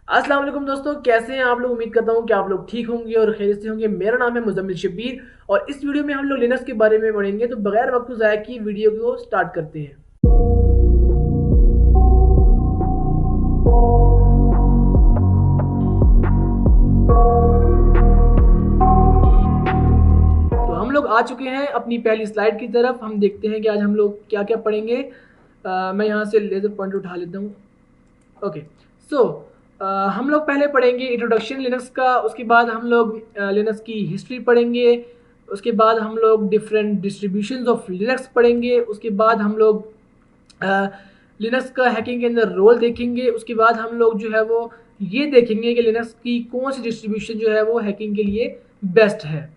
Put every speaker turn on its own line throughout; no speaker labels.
अस्सलाम वालेकुम दोस्तों, कैसे हैं आप लोग। उम्मीद करता हूं कि आप लोग ठीक होंगे और खैरियत से होंगे। मेरा नाम है मुज़म्मिल शब्बीर और इस वीडियो में हम लोग लिनक्स के बारे में पढ़ेंगे। तो बगैर वक्त ज़ाया किए वीडियो को स्टार्ट करते हैं। तो हम लोग आ चुके हैं अपनी पहली स्लाइड की तरफ। हम देखते हैं कि आज हम लोग क्या क्या पढ़ेंगे। मैं यहाँ से लेज़र पॉइंटर उठा लेता हूँ। ओके, सो हम लोग पहले पढ़ेंगे इंट्रोडक्शन लिनक्स का। उसके बाद हम लोग लिनक्स की हिस्ट्री पढ़ेंगे। उसके बाद हम लोग डिफरेंट डिस्ट्रीब्यूशंस ऑफ लिनक्स पढ़ेंगे। उसके बाद हम लोग लिनक्स का हैकिंग के अंदर रोल देखेंगे। उसके बाद हम लोग जो है वो ये देखेंगे कि लिनक्स की कौन सी डिस्ट्रीब्यूशन जो है वो हैकिंग के लिए बेस्ट है।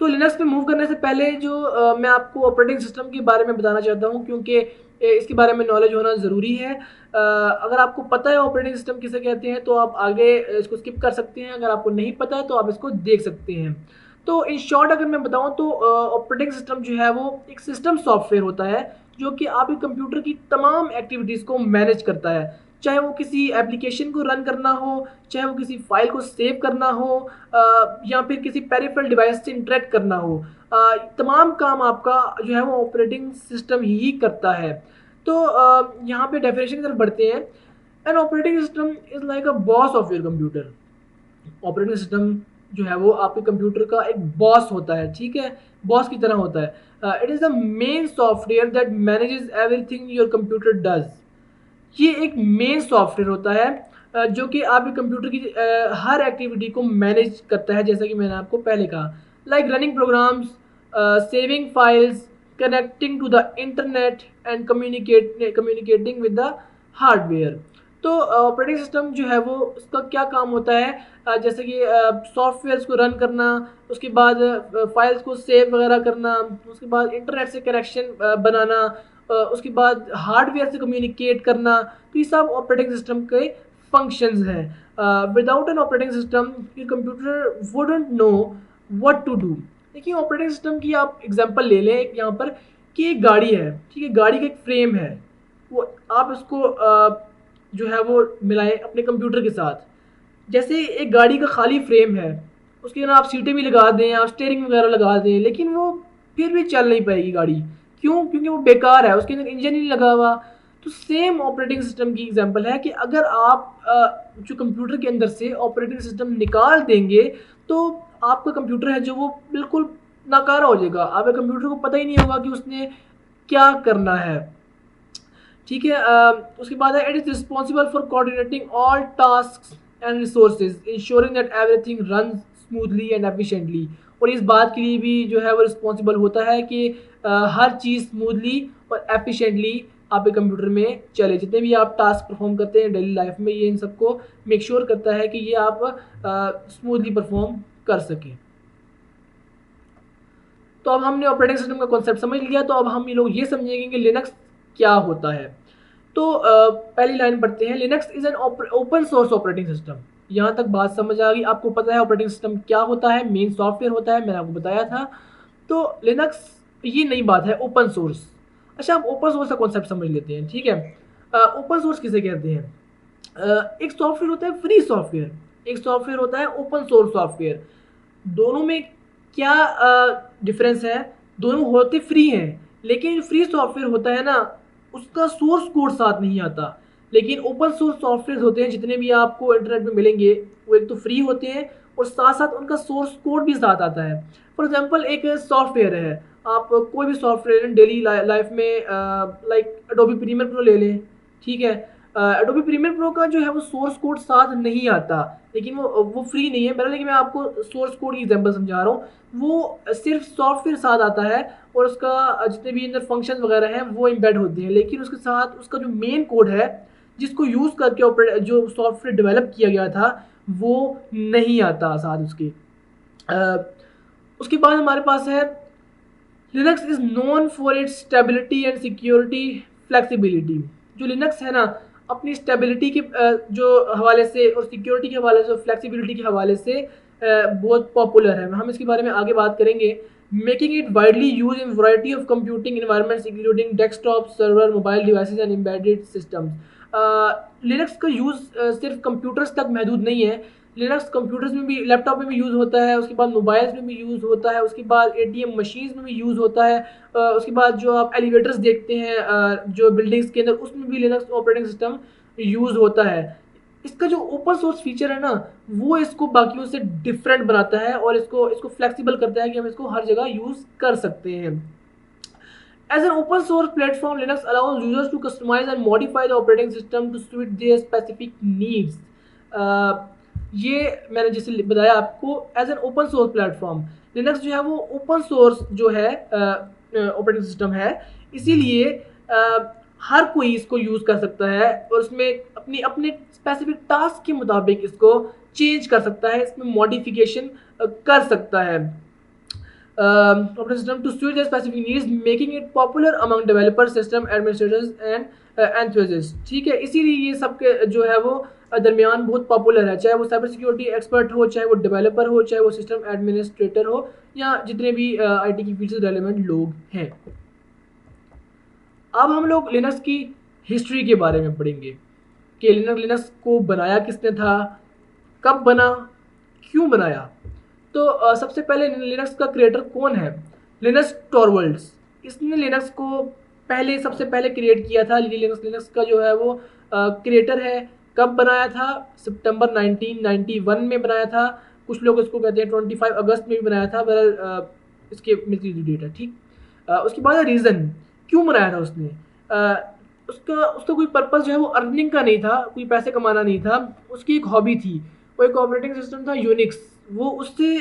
तो लिनक्स पे मूव करने से पहले जो मैं आपको ऑपरेटिंग सिस्टम के बारे में बताना चाहता हूँ, क्योंकि इसके बारे में नॉलेज होना ज़रूरी है। अगर आपको पता है ऑपरेटिंग सिस्टम किसे कहते हैं तो आप आगे इसको स्किप कर सकते हैं। अगर आपको नहीं पता है तो आप इसको देख सकते हैं। तो इन शॉर्ट अगर मैं बताऊं तो ऑपरेटिंग सिस्टम जो है वो एक सिस्टम सॉफ्टवेयर होता है जो कि आपके कंप्यूटर की तमाम एक्टिविटीज़ को मैनेज करता है। चाहे वो किसी एप्लीकेशन को रन करना हो, चाहे वो किसी फाइल को सेव करना हो, या फिर किसी पेरिफेरल डिवाइस से इंटरेक्ट करना हो। तमाम काम आपका जो है वो ऑपरेटिंग सिस्टम ही करता है। तो यहाँ पे डेफिनेशन की तरफ बढ़ते हैं। N operating system is like a boss of your computer. Operating system जो है वो आपके कंप्यूटर का एक बॉस होता है, ठीक है, बॉस की तरह होता है। It is the main software that manages everything your computer does. ये एक मेन सॉफ्टवेयर होता है जो कि आपके कंप्यूटर की हर एक्टिविटी को मैनेज करता है, जैसा कि मैंने आपको पहले कहा। Like running programs, saving files, connecting to the internet and communicating with the hardware. तो ऑपरेटिंग सिस्टम जो है वो उसका क्या काम होता है, जैसे कि सॉफ्टवेयर्स को रन करना, उसके बाद फाइल्स को सेव वगैरह करना, उसके बाद इंटरनेट से कनेक्शन बनाना, उसके बाद हार्डवेयर से कम्युनिकेट करना। तो ये सब ऑपरेटिंग सिस्टम के फंक्शंस हैं। Without an operating system your computer wouldn't know what to do. देखिए, ऑपरेटिंग सिस्टम की आप एग्जांपल ले लें एक यहाँ पर कि एक गाड़ी है, ठीक है, गाड़ी का एक फ्रेम है। वो आप इसको जो है वो मिलाएं अपने कंप्यूटर के साथ। जैसे एक गाड़ी का खाली फ्रेम है, उसके अंदर आप सीटें भी लगा दें, आप स्टीयरिंग वगैरह लगा दें, लेकिन वो फिर भी चल नहीं पाएगी गाड़ी। क्यों? क्योंकि वो बेकार है, उसके अंदर इंजन ही नहीं लगा हुआ। तो सेम ऑपरेटिंग सिस्टम की एग्जांपल है कि अगर आप जो कंप्यूटर के अंदर से ऑपरेटिंग सिस्टम निकाल देंगे तो आपका कंप्यूटर है जो वो बिल्कुल नाकारा हो जाएगा। आपके कंप्यूटर को पता ही नहीं होगा कि उसने क्या करना है, ठीक है। उसके बाद है, it is responsible for coordinating all task and resources ensuring that everything run smoothly and efficiently. और इस बात के लिए भी जो है वो रिस्पॉन्सिबल होता है कि हर चीज़ स्मूथली और एफिशिएंटली आपके कंप्यूटर में चले। जितने भी आप टास्क परफॉर्म करते हैं डेली लाइफ में, ये इन सबको मेक श्योर करता है कि ये आप स्मूथली परफॉर्म कर सकें। तो अब हमने ऑपरेटिंग सिस्टम का कॉन्सेप्ट समझ लिया, तो अब हम ये लोग ये समझेंगे कि लिनक्स क्या होता है। तो पहली लाइन पढ़ते हैं। Linux is an open source operating system. यहाँ तक बात समझ आ गई। आपको पता है ऑपरेटिंग सिस्टम क्या होता है, मेन सॉफ्टवेयर होता है, मैंने आपको बताया था। तो लिनक्स ये नई बात है, ओपन सोर्स। अच्छा, आप ओपन सोर्स का कॉन्सेप्ट समझ लेते हैं, ठीक है। ओपन सोर्स किसे कहते हैं? एक सॉफ्टवेयर होता है फ्री सॉफ्टवेयर, एक सॉफ्टवेयर होता है ओपन सोर्स सॉफ्टवेयर। दोनों में क्या डिफरेंस है? दोनों होते फ्री हैं, लेकिन फ्री सॉफ्टवेयर होता है ना, उसका सोर्स कोड साथ नहीं आता। लेकिन ओपन सोर्स सॉफ्टवेयर होते हैं जितने भी आपको इंटरनेट में मिलेंगे, वो एक तो फ्री होते हैं और साथ साथ उनका सोर्स कोड भी साथ आता है। फॉर एग्जांपल, एक सॉफ्टवेयर है, आप कोई भी सॉफ्टवेयर डेली लाइफ में लाइक एडोबी प्रीमियर प्रो ले लें, ठीक है। एडोबी प्रीमियर प्रो का जो है वो सोर्स कोड साथ नहीं आता, लेकिन वो फ्री नहीं है मेरा, लेकिन मैं आपको सोर्स कोड की एग्जांपल समझा रहा हूँ। वो सिर्फ सॉफ्टवेयर साथ आता है और उसका जितने भी अंदर फंक्शन वगैरह हैं वो एम्बेड होते हैं, लेकिन उसके साथ उसका जो मेन कोड है जिसको यूज़ करके जो सॉफ्टवेयर डेवलप किया गया था वो नहीं आता साथ उसके। उसके बाद हमारे पास है, Linux is known for its stability and security flexibility. जो लिनक्स है ना, अपनी स्टेबिलिटी के जो हवाले से और सिक्योरिटी के हवाले से और फ्लेक्सिबिलिटी के हवाले से बहुत पॉपुलर है। हम इसके बारे में आगे बात करेंगे। Making it widely use in variety of computing environments including desktop, server, mobile devices and embedded systems. Linux का यूज़ सिर्फ कंप्यूटर्स तक महदूद नहीं है। लिनक्स कंप्यूटर्स में भी, लैपटॉप में भी यूज़ होता है, उसके बाद मोबाइल्स में भी यूज़ होता है, उसके बाद एटीएम मशीन्स में भी यूज़ होता है, उसके बाद जो आप एलिवेटर्स देखते हैं जो बिल्डिंग्स के अंदर, उसमें भी लिनक्स ऑपरेटिंग सिस्टम यूज़ होता है। इसका जो ओपन सोर्स फीचर है ना, वो इसको बाकियों से डिफरेंट बनाता है और इसको इसको फ्लेक्सिबल करता है कि हम इसको हर जगह यूज़ कर सकते हैं। As an open source platform, Linux allows users to customize and modify the operating system to suit their specific needs. ये मैंने जैसे बताया आपको, as an open source platform Linux जो है वो ओपन सोर्स जो है ऑपरेटिंग सिस्टम है, इसीलिए हर कोई इसको यूज़ कर सकता है और उसमें अपनी अपने स्पेसिफिक टास्क के मुताबिक इसको चेंज कर सकता है, इसमें मॉडिफिकेशन कर सकता है operating system to suit their specific needs, making it popular among developers, system administrators and enthusiasts. ठीक है, इसीलिए ये सबके जो है वो दरमियान बहुत पॉपुलर है, चाहे वो साइबर सिक्योरिटी एक्सपर्ट हो, चाहे वो डेवलपर हो, चाहे वो सिस्टम एडमिनिस्ट्रेटर हो, या जितने भी आईटी की फील्ड से रेलेवेंट लोग हैं। अब हम लोग लिनक्स की हिस्ट्री के बारे में पढ़ेंगे कि लिनक्स को बनाया किसने था, कब बना, क्यों बनाया। तो सबसे पहले लिनक्स का क्रिएटर कौन है? लिनस टॉरवल्ड्स। इसने लिनक्स को सबसे पहले क्रिएट किया था। लिनक्स का जो है वो क्रिएटर है। कब बनाया था? सितंबर 1991 में बनाया था। कुछ लोग इसको कहते हैं 25 अगस्त में भी बनाया था, पर इसके मिलती जुलती डेट है। ठीक, उसके बाद रीज़न क्यों बनाया था उसने। उसका कोई पर्पस जो है वो अर्निंग का नहीं था, कोई पैसे कमाना नहीं था, उसकी एक हॉबी थी। वो एक ऑपरेटिंग सिस्टम था यूनिक्स, वो उससे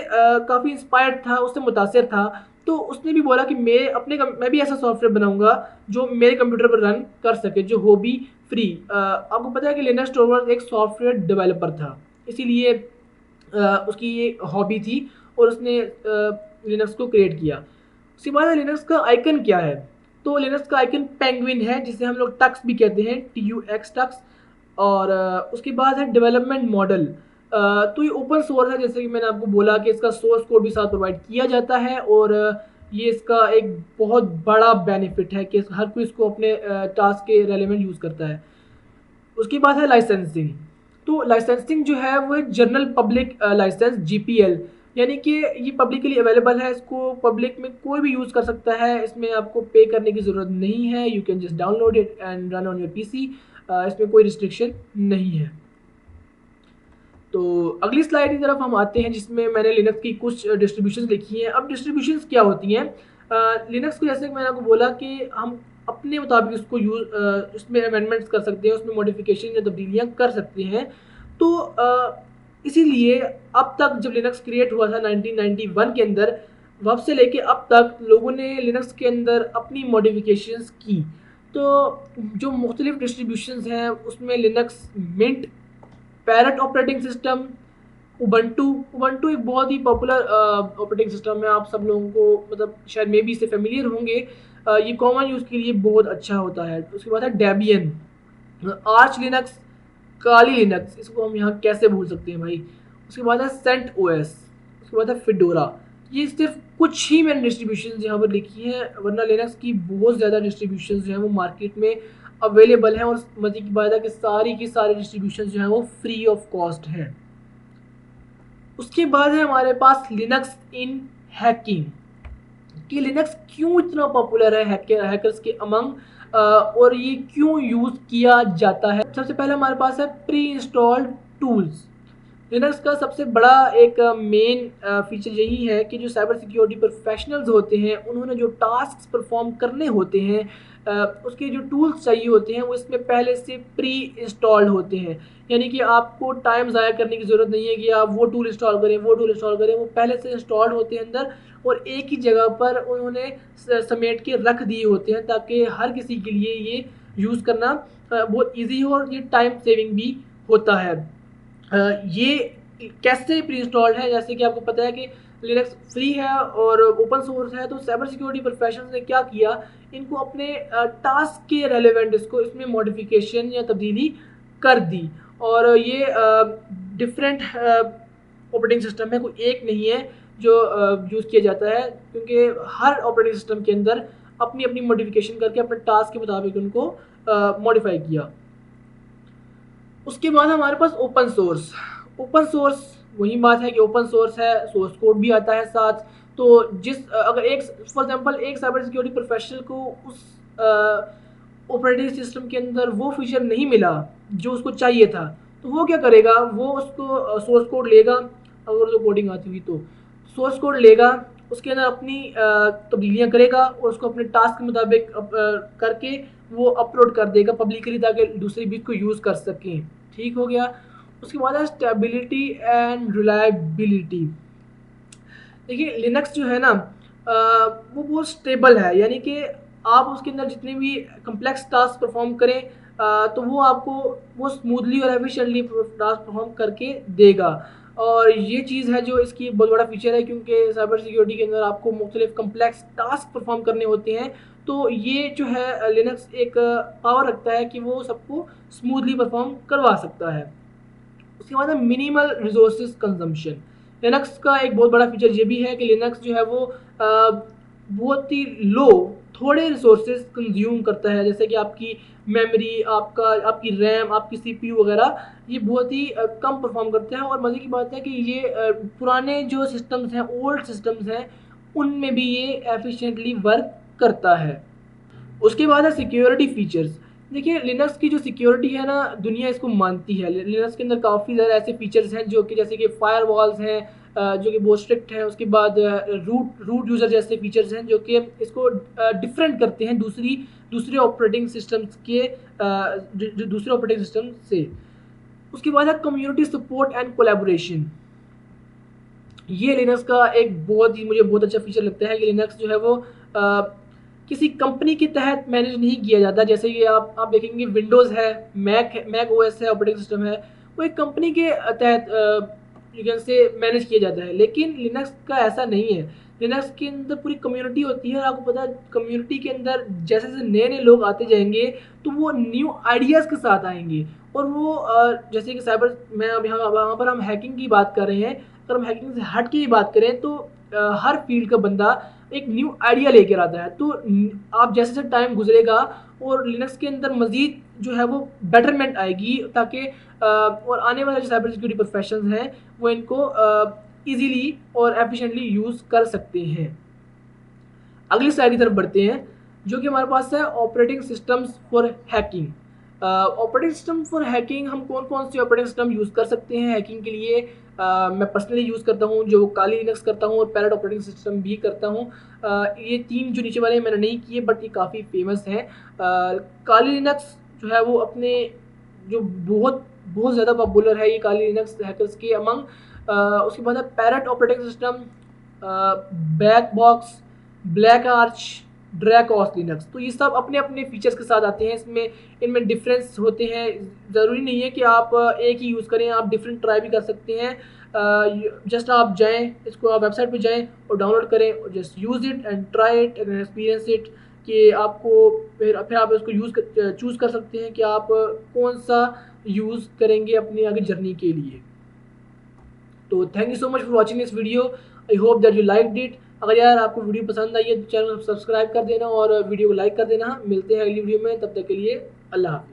काफ़ी इंस्पायर्ड था, उससे मुतासिर था। तो उसने भी बोला कि मैं भी ऐसा सॉफ्टवेयर बनाऊंगा जो मेरे कंप्यूटर पर रन कर सके, जो हो भी फ्री। आपको पता है कि लिनस टॉरवल्ड्स एक सॉफ्टवेयर डेवलपर था, इसीलिए उसकी ये हॉबी थी और उसने लिनक्स को क्रिएट किया। उसके बाद लिनक्स का आइकन क्या है? तो लिनक्स का आइकन पेंगुइन है, जिसे हम लोग टक्स भी कहते हैं, TUX टक्स। और उसके बाद है डेवलपमेंट मॉडल। तो ये ओपन सोर्स है, जैसे कि मैंने आपको बोला कि इसका सोर्स कोड भी साथ प्रोवाइड किया जाता है, और ये इसका एक बहुत बड़ा बेनिफिट है कि हर कोई इसको अपने टास्क के रेलेवेंट यूज़ करता है। उसके बाद है लाइसेंसिंग। तो लाइसेंसिंग जो है वो जनरल पब्लिक लाइसेंस GPL, यानी कि ये पब्लिकली अवेलेबल है, इसको पब्लिक में कोई भी यूज़ कर सकता है, इसमें आपको पे करने की ज़रूरत नहीं है। You can just download it and run on your PC। इसमें कोई रिस्ट्रिक्शन नहीं है। तो अगली स्लाइड की तरफ हम आते हैं, जिसमें मैंने लिनक्स की कुछ डिस्ट्रीब्यूशंस लिखी हैं। अब डिस्ट्रीब्यूशंस क्या होती हैं? लिनक्स को जैसे कि मैंने आपको बोला कि हम अपने मुताबिक उसको उसमें अमेंडमेंट्स कर सकते हैं, उसमें मॉडिफिकेशन या तब्दीलियाँ कर सकते हैं। तो इसीलिए अब तक जब लिनक्स क्रिएट हुआ था 1991 के अंदर, वब से लेके अब तक लोगों ने लिनक्स के अंदर अपनी मॉडिफिकेशंस की। तो जो मुख्तलिफ डिस्ट्रीब्यूशंस हैं उसमें Linux Mint, Parrot operating system, Ubuntu एक बहुत ही पॉपुलर ऑपरेटिंग सिस्टम है। आप सब लोगों को मतलब शायद मे बी इससे फेमिलियर होंगे। ये कॉमन यूज़ के लिए बहुत अच्छा होता है। उसके बाद है डेबियन, आर्च लिनक्स, काली लिनक्स, इसको हम यहाँ कैसे भूल सकते हैं भाई। उसके बाद है सेंट OS, उसके बाद है फिडोरा। ये सिर्फ कुछ ही मैंने डिस्ट्रीब्यूशन यहाँ पर लिखी हैं, वरना लिनक्स की बहुत ज़्यादा डिस्ट्रीब्यूशन जो है वो मार्केट में अवेलेबल हैं, और मज़े की बात है कि सारी की सारी डिस्ट्रीब्यूशन जो है वो फ्री ऑफ कॉस्ट हैं। उसके बाद है हमारे पास लिनक्स इन हैकिंग, कि लिनक्स क्यों इतना पॉपुलर है हैकर्स के अमंग, और ये क्यों यूज़ किया जाता है। सबसे पहले हमारे पास है प्री इंस्टॉल्ड टूल्स। लिनक्स का सबसे बड़ा एक मेन फीचर यही है कि जो साइबर सिक्योरिटी प्रोफेशनल्स होते हैं, उन्होंने जो टास्क परफॉर्म करने होते हैं, उसके जो टूल्स चाहिए होते हैं वो इसमें पहले से प्री इंस्टॉल्ड होते हैं। यानी कि आपको टाइम ज़ाया करने की ज़रूरत नहीं है कि आप वो टूल इंस्टॉल करें, वो पहले से इंस्टॉल्ड होते हैं अंदर, और एक ही जगह पर उन्होंने समेट के रख दिए होते हैं, ताकि हर किसी के लिए ये यूज़ करना बहुत ईजी हो, और ये टाइम सेविंग भी होता है। ये कैसे प्री इंस्टॉल्ड है? जैसे कि आपको पता है कि लिनक्स फ्री है और ओपन सोर्स है, तो साइबर सिक्योरिटी प्रोफेशनल्स ने क्या किया, इनको अपने टास्क के रेलेवेंट इसमें मॉडिफिकेशन या तब्दीली कर दी। और ये डिफरेंट ऑपरेटिंग सिस्टम में कोई एक नहीं है जो यूज़ किया जाता है, क्योंकि हर ऑपरेटिंग सिस्टम के अंदर अपनी अपनी मॉडिफिकेशन करके अपने टास्क के मुताबिक उनको मॉडिफाई किया। उसके बाद हमारे पास ओपन सोर्स। ओपन सोर्स वही बात है कि ओपन सोर्स है, सोर्स कोड भी आता है साथ। तो अगर एक फॉर एग्जांपल एक साइबर सिक्योरिटी प्रोफेशनल को उस ऑपरेटिंग सिस्टम के अंदर वो फीचर नहीं मिला जो उसको चाहिए था, तो वो क्या करेगा, वो उसको सोर्स कोड लेगा, अगर उसको कोडिंग आती हुई तो सोर्स कोड लेगा, उसके अंदर अपनी तब्दीलियाँ करेगा और उसको अपने टास्क के मुताबिक करके वो अपलोड कर देगा पब्लिकली, ताकि दूसरे भी इसको यूज़ कर सकें। ठीक हो गया। उसके बाद है स्टेबिलिटी एंड रिलायबिलिटी। देखिए लिनक्स जो है ना, वो बहुत स्टेबल है, यानी कि आप उसके अंदर जितने भी कम्प्लेक्स टास्क परफॉर्म करें, तो वो आपको वो स्मूथली और एफिशिएंटली टास्क परफॉर्म करके देगा। और ये चीज़ है जो इसकी बहुत बड़ा फीचर है, क्योंकि साइबर सिक्योरिटी के अंदर आपको मुख्तलिफ कम्प्लेक्स टास्क परफॉर्म करने होते हैं, तो ये जो है लिनक्स एक पावर रखता है कि वो सबको स्मूथली परफॉर्म करवा सकता है। उसके बाद है मिनिमल रिसोर्सेज कंजम्पशन। लिनक्स का एक बहुत बड़ा फीचर ये भी है कि लिनक्स जो है वो बहुत ही लो, थोड़े रिसोर्सेज कंज्यूम करता है, जैसे कि आपकी मेमोरी, आपकी रैम, आपकी सीपीयू वगैरह, ये बहुत ही कम परफॉर्म करते हैं। और मज़े की बात है कि ये पुराने जो सिस्टम्स हैं, ओल्ड सिस्टम्स हैं, उनमें भी ये एफिशिएंटली वर्क करता है। उसके बाद है सिक्योरिटी फीचर्स। देखिए लिनक्स की जो सिक्योरिटी है ना, दुनिया इसको मानती है। लिनक्स के अंदर काफ़ी ज़्यादा ऐसे फीचर्स हैं जो कि जैसे कि फायरवॉल्स हैं, जो कि बहुत स्ट्रिक्ट हैं। उसके बाद रूट यूज़र जैसे फीचर्स हैं जो कि इसको डिफरेंट करते हैं दूसरे ऑपरेटिंग सिस्टम्स के दूसरे ऑपरेटिंग सिस्टम से। उसके बाद है कम्युनिटी सपोर्ट एंड कोलैबोरेशन। ये लिनक्स का एक बहुत ही मुझे बहुत अच्छा फीचर लगता है कि लिनक्स जो है वो किसी कंपनी के तहत मैनेज नहीं किया जाता। जैसे कि आप देखेंगे विंडोज़ है, मैक ओएस है, ऑपरेटिंग सिस्टम है, वो एक कंपनी के तहत यू कैन से मैनेज किया जाता है। लेकिन लिनक्स का ऐसा नहीं है। लिनक्स के अंदर पूरी कम्युनिटी होती है, और आपको पता है कम्युनिटी के अंदर जैसे जैसे नए नए लोग आते जाएंगे, तो वो न्यू आइडियाज़ के साथ आएंगे। और वो जैसे कि साइबर मैं अब यहाँ पर हम हैकिंग की बात कर रहे हैं, अगर हम हैकिंग से हट के ही बात करें तो हर फील्ड का बंदा एक न्यू आइडिया लेकर आता है। तो आप जैसे जैसे टाइम गुजरेगा और लिनक्स के अंदर मज़ीद जो है वो बेटरमेंट आएगी, ताकि और आने वाले जो साइबर सिक्योरिटी प्रोफेशनल्स हैं वो इनको ईजीली और एफिशिएंटली यूज़ कर सकते हैं। अगली स्लाइड की तरफ बढ़ते हैं, जो कि हमारे पास है operating systems for hacking. Operating system for hacking, हम कौन कौन से ऑपरेटिंग सिस्टम यूज़ कर सकते हैं हैकिंग के लिए। मैं पर्सनली यूज़ करता हूँ, जो काली लिनक्स करता हूँ, और पैरेट ऑपरेटिंग सिस्टम भी करता हूँ। ये तीन जो नीचे वाले मैंने नहीं किए, बट ये काफ़ी फेमस हैं। काली लिनक्स जो है वो अपने जो बहुत बहुत ज़्यादा पॉपुलर है, ये काली लिनक्स हैकर्स के अमंग। उसके बाद है Parrot operating system, Back Box, Black Arch, DracOS Linux. तो ये सब अपने अपने फीचर्स के साथ आते हैं। इनमें डिफरेंस होते हैं, ज़रूरी नहीं है कि आप एक ही यूज़ करें, आप डिफरेंट ट्राई भी कर सकते हैं। जस्ट आप जाएं, इसको आप वेबसाइट पे जाएं और डाउनलोड करें, और just use it and try it and experience it, कि आपको फिर आप इसको चूज़ कर सकते हैं कि आप कौन सा यूज़ करेंगे अपनी आगे जर्नी के लिए। तो thank you so much for watching this video. I hope that you liked it. अगर यार आपको वीडियो पसंद आई है तो चैनल को सब्सक्राइब कर देना और वीडियो को लाइक कर देना। मिलते हैं अगली वीडियो में, तब तक के लिए अल्लाह हाफ़िज़।